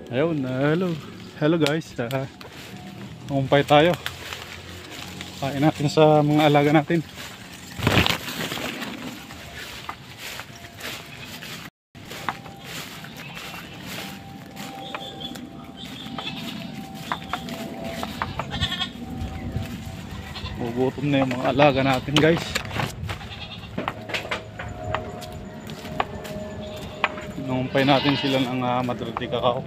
Ayun, hello. Hello guys. Umpay tayo. Kain natin sa mga alaga natin. Gugutom na yung mga alaga natin guys. Inuumpay natin sila ng Madrid de Cacao.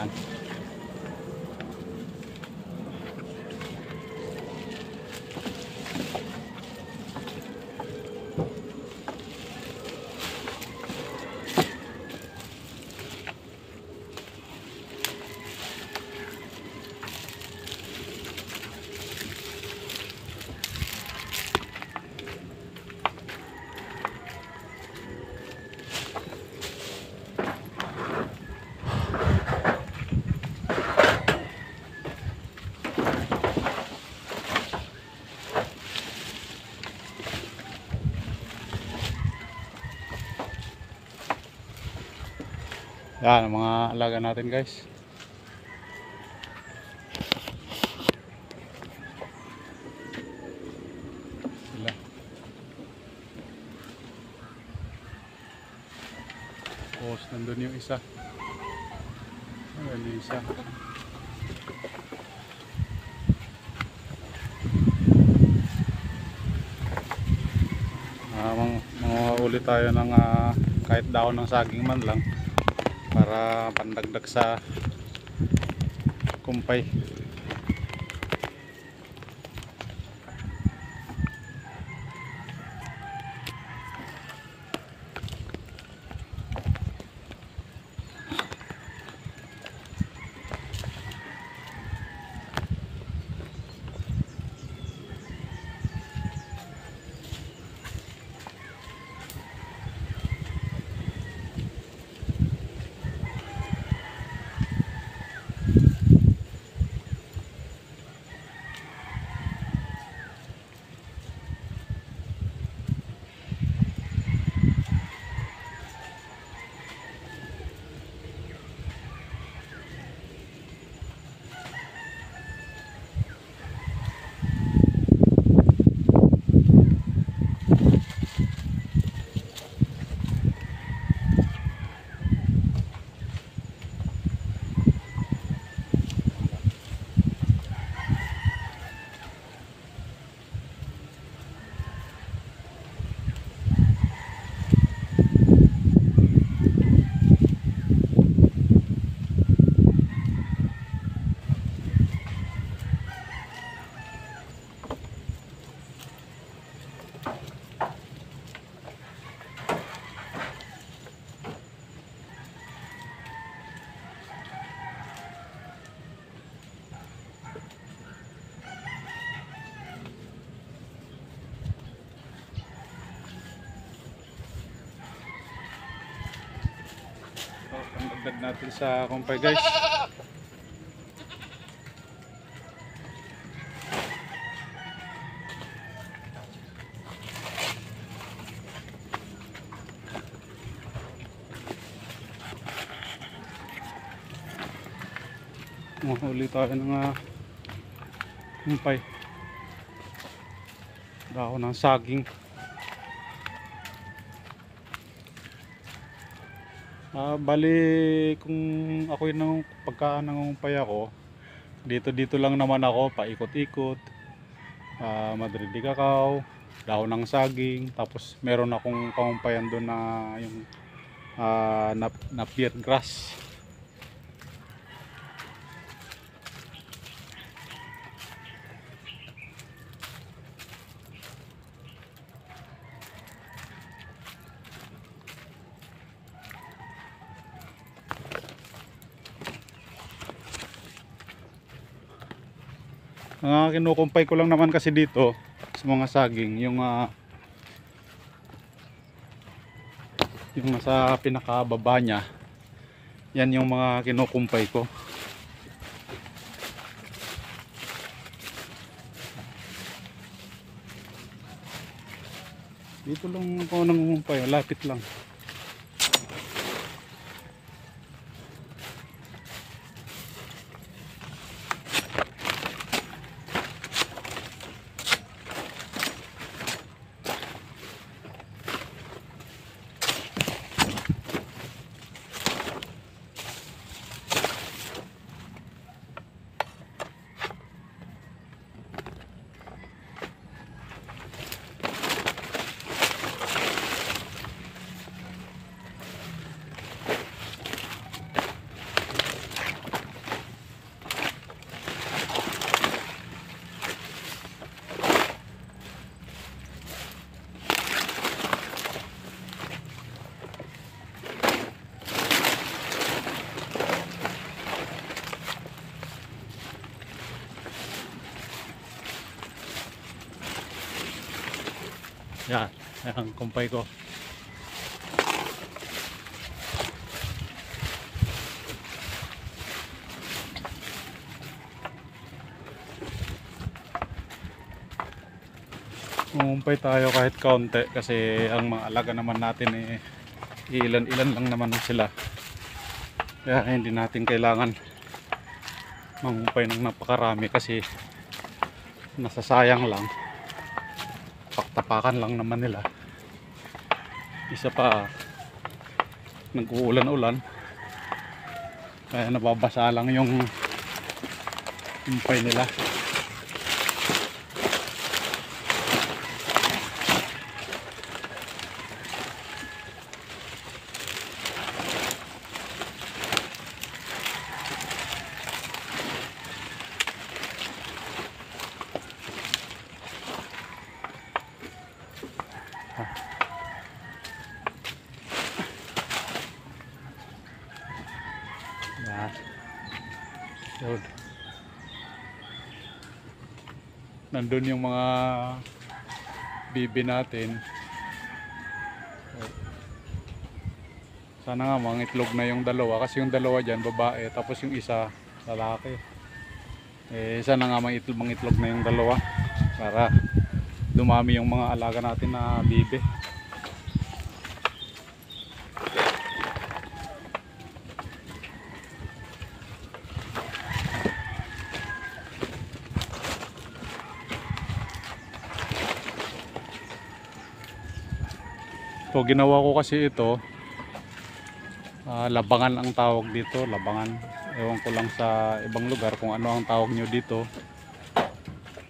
Yan. Yan ang mga alaga natin guys. Sila. Tapos nandun yung isa. Ayan yung isa. Manguhuli tayo ng kahit daon ng saging man lang para pandagdag sa kumpay. Pandagdag natin sa kumpay guys. Mahuli tayo ng kumpay. Dahon ng saging. Bali kung ako yung pagka nangungumpay ako, dito lang naman ako paikot-ikot. Madrid de Cacao, dahon ng saging, tapos meron akong pangumpayan doon na yung napier grass. Kinukumpay ko lang naman kasi dito sa mga saging yung nasa pinakababa niya, Yan yung mga kinukumpay ko. Dito lang ako nangungumpay, lapit lang. Yan, ang kumpay ko. Ngumpay tayo kahit kaunti kasi ang mga alaga naman natin ilan-ilan lang naman sila. Kaya hindi natin kailangan mangumpay ng napakarami kasi nasasayang lang. Paktapakan lang naman nila. Isa pa nag-uulan-ulan kaya nababasa lang yung umpay nila. Yun. Nandun yung mga bibi natin. Sana nga mga itlog na yung dalawa kasi yung dalawa dyan babae tapos yung isa lalaki. Sana nga mga itlog na yung dalawa para dumami yung mga alaga natin na bibi. So ginawa ko kasi ito labangan ang tawag dito, labangan. Ewan ko lang sa ibang lugar kung ano ang tawag nyo dito.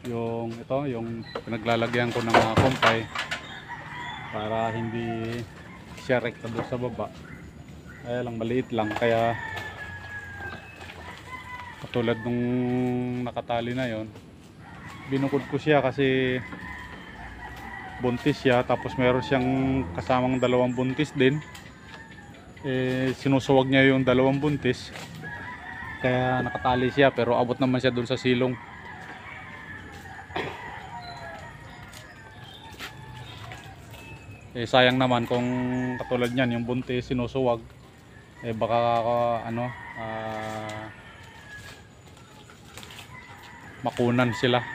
Yung ito, yung pinaglalagyan ko ng mga kumpay para hindi siya rekta doon sa baba. Kaya lang maliit lang kaya katulad nung nakatali na yon, binukod ko siya kasi buntis siya tapos meron siyang kasamang dalawang buntis din. Sinusuwag niya yung dalawang buntis kaya nakatali siya pero abot naman siya dun sa silong. Sayang naman kung katulad niyan yung buntis sinusuwag baka makunan sila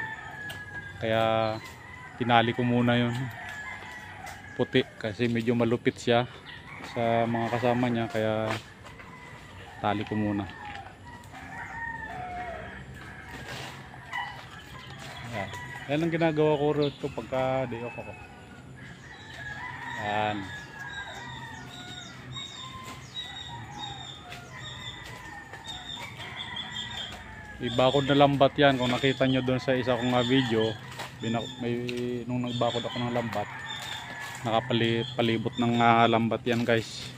kaya tinali ko muna yun puti kasi medyo malupit siya sa mga kasama niya kaya tali ko muna. Yan ang ginagawa ko rito pagka day off ako. Yan. Ibakod na lambat yan kung nakita nyo doon sa isa kong video. Nung nagbakod ako ng lambat nakapalibot ng lambat yan guys.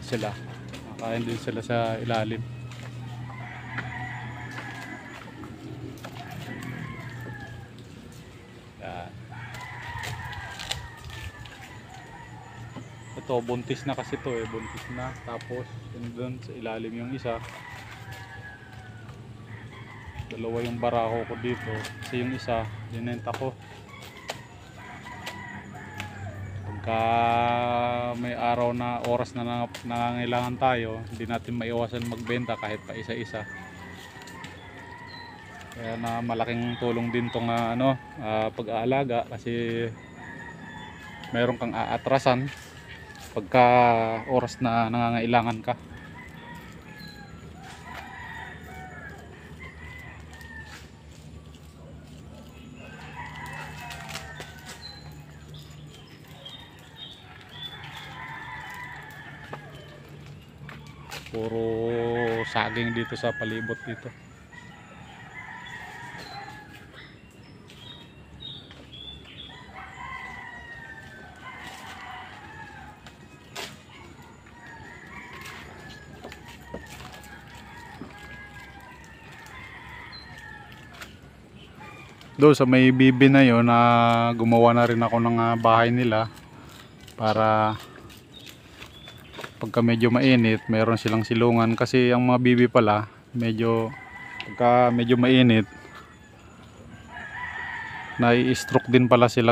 Sila nakain din sila sa ilalim. Yan. Ito buntis na kasi to buntis na tapos yun doon sa ilalim yung isa. Dalawa yung barako ko dito kasi yung isa dinenta ko. Pagka may araw na oras na nangangailangan tayo, hindi natin maiwasan magbenta kahit pa isa-isa. Kaya na malaking tulong din tong pag-aalaga, kasi meron kang aatrasan pagka oras na nangangailangan ka. Puro saging dito sa palibot dito. Doon sa may bibi na yon, na gumawa na rin ako ng bahay nila para pagka medyo mainit meron silang silungan, kasi ang mga bibi pala pagka medyo mainit nai-stroke din pala sila